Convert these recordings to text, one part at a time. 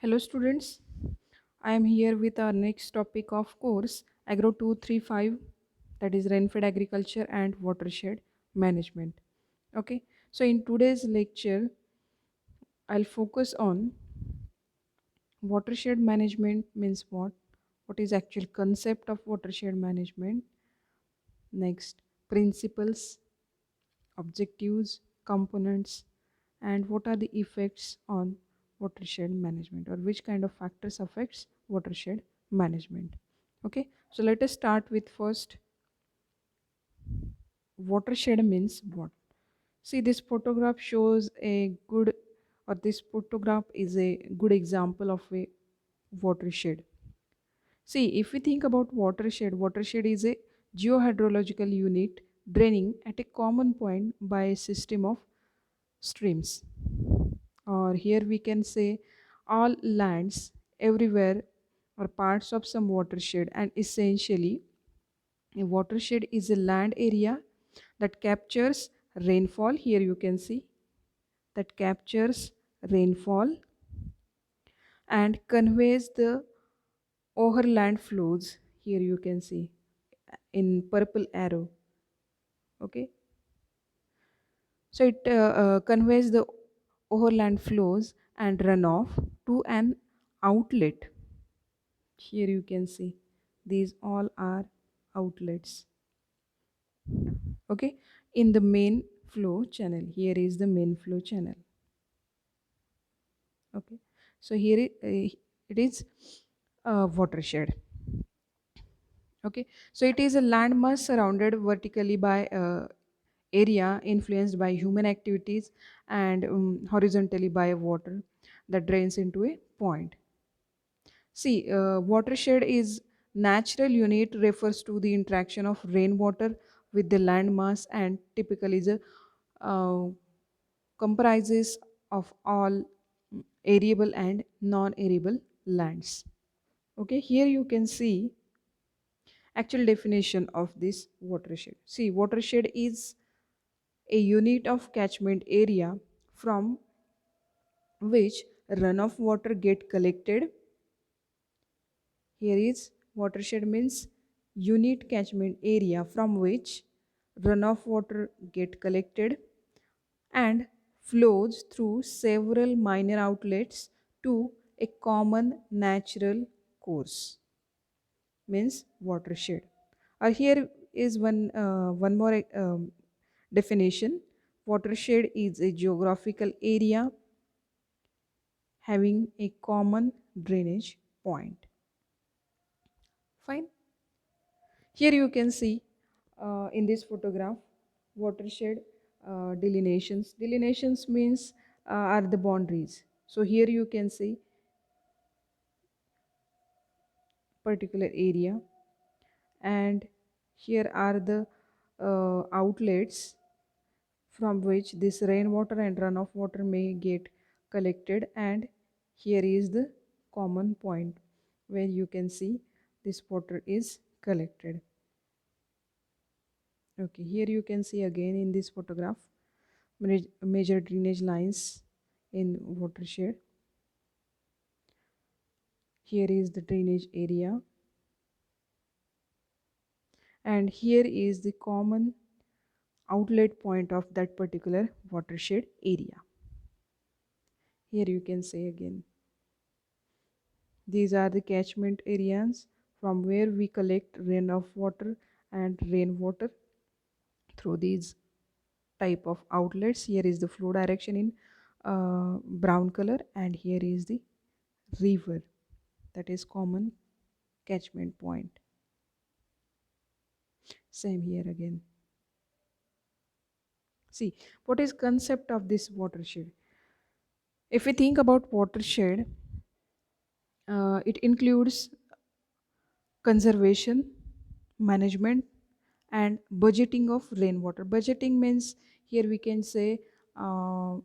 Hello students, I am here with our next topic of course Agro 235, that is rainfed agriculture and watershed management. Okay, so in today's lecture I'll focus on watershed management means what is actual concept of watershed management, next principles, objectives, components, and what are the effects on watershed management, or which kind of factors affects watershed management. Okay, so let us start with first watershed means what. See, this photograph shows a good, or this photograph is a good example of a watershed. See, if we think about watershed is a geohydrological unit draining at a common point by a system of streams. Or here we can say all lands everywhere are parts of some watershed, and essentially a watershed is a land area that captures rainfall. Here you can see that captures rainfall and conveys the overland flows. Here you can see in purple arrow. Okay, so it conveys the overland flows and runoff to an outlet. Here you can see these all are outlets. Okay, in the main flow channel. Here is the main flow channel. Okay, so here it is a watershed. Okay, so it is a landmass surrounded vertically by area influenced by human activities and horizontally by water that drains into a point. See, watershed is natural unit refers to the interaction of rainwater with the land mass, and typically is a uh, comprises of all arable and non-arable lands. Okay, here you can see actual definition of this watershed. See, watershed is a unit of catchment area from which runoff water get collected. Here is watershed means unit catchment area from which runoff water get collected and flows through several minor outlets to a common natural course, means watershed. Here is one more definition. Watershed is a geographical area having a common drainage point. Fine. Here you can see in this photograph watershed delineations. Delineations means are the boundaries. So here you can see particular area, and here are the outlets from which this rainwater and runoff water may get collected, and here is the common point where you can see this water is collected. Okay, here you can see again in this photograph major drainage lines in watershed. Here is the drainage area, and here is the common outlet point of that particular watershed area. Here you can say again, these are the catchment areas from where we collect runoff water and rainwater through these type of outlets. Here is the flow direction in brown color, and here is the river, that is common catchment point. Same here again. See, what is concept of this watershed? If we think about watershed, it includes conservation, management, and budgeting of rainwater. Budgeting means here we can say uh,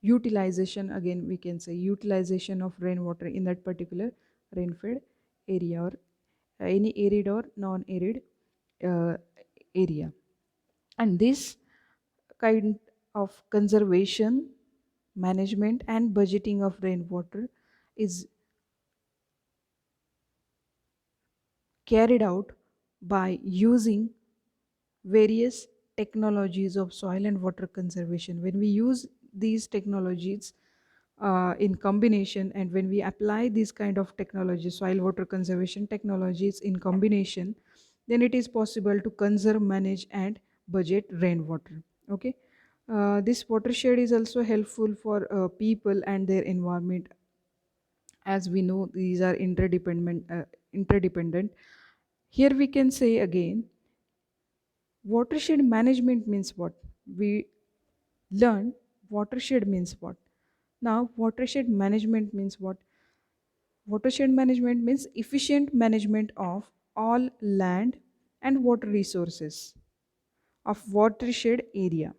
utilization, again we can say utilization of rainwater in that particular rain-fed area, or any arid or non-arid uh, area. And this kind of conservation management and budgeting of rainwater is carried out by using various technologies of soil and water conservation. When we use these technologies in combination, and when we apply these kind of technologies, soil water conservation technologies in combination, then it is possible to conserve, manage, and budget rainwater. Okay. This watershed is also helpful for people and their environment. As we know, these are interdependent. Here we can say again, watershed management means what? We learn watershed means what. Now, watershed management means what? Watershed management means efficient management of all land and water resources of watershed area.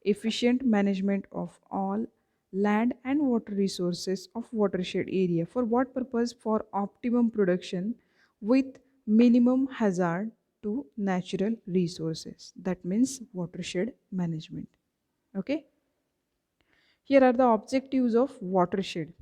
Efficient management of all land and water resources of watershed area. For what purpose? For optimum production with minimum hazard to natural resources. That means watershed management. Okay. Here are the objectives of watershed.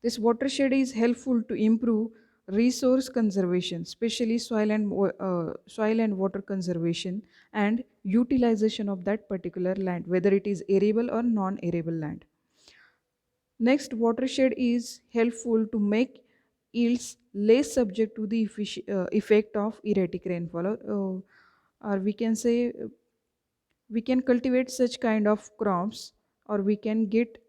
This watershed is helpful to improve resource conservation, especially soil and water conservation and utilization of that particular land, whether it is arable or non-arable land. Next, watershed is helpful to make yields less subject to the effect of erratic rainfall, or we can say we can cultivate such kind of crops, or we can get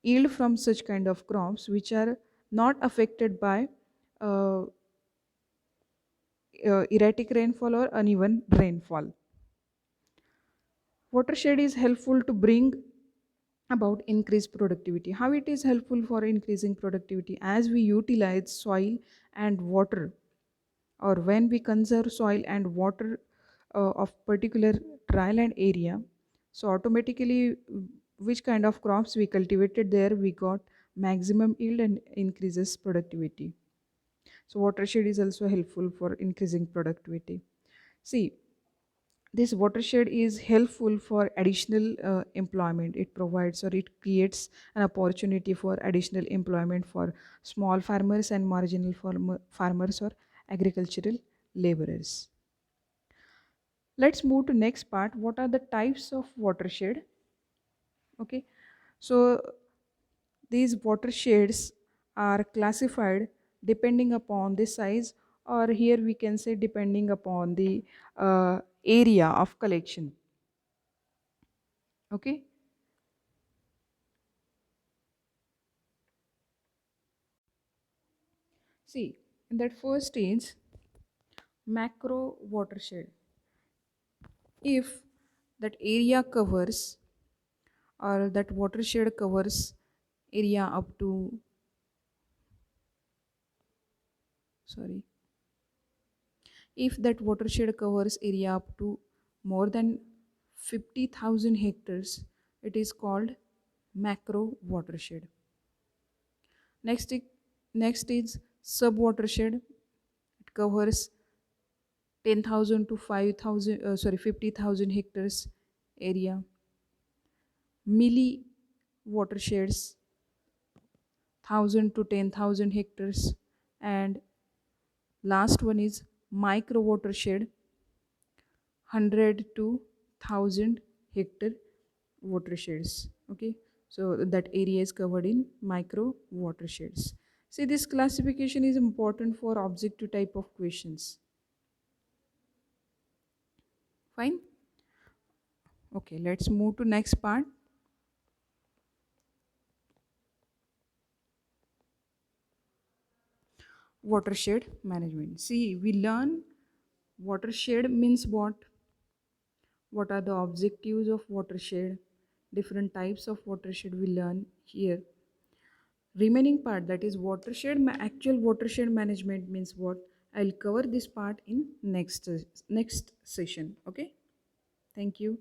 yield from such kind of crops which are not affected by uh, erratic rainfall or uneven rainfall. Watershed is helpful to bring about increased productivity. How it is helpful for increasing productivity? As we utilize soil and water, or when we conserve soil and water of particular dryland area, so automatically which kind of crops we cultivated there, we got maximum yield and increases productivity. So watershed is also helpful for increasing productivity. See, this watershed is helpful for additional employment. It provides, or it creates an opportunity for additional employment for small farmers and marginal farmers or agricultural laborers. Let's move to next part. What are the types of watershed? Okay, so these watersheds are classified depending upon the size, or here we can say depending upon the area of collection. Okay. See, in that first stage, macro watershed. If that area covers, or that watershed covers area up to, sorry, if that watershed covers area up to more than 50,000 hectares, it is called macro watershed. Next, next is sub watershed. It covers 10,000 to 5,000, 50,000 hectares area. Milli watersheds, 1,000 to 10,000 hectares. And last one is micro watershed, 100 to 1,000 hectare watersheds. Okay, so that area is covered in micro watersheds. See, this classification is important for objective type of questions. Fine. Okay, let's move to next part. Watershed management. See, we learn watershed means what are the objectives of watershed, different types of watershed we learn here. Remaining part, that is watershed actual watershed management means what? I'll cover this part in next session. Okay, thank you.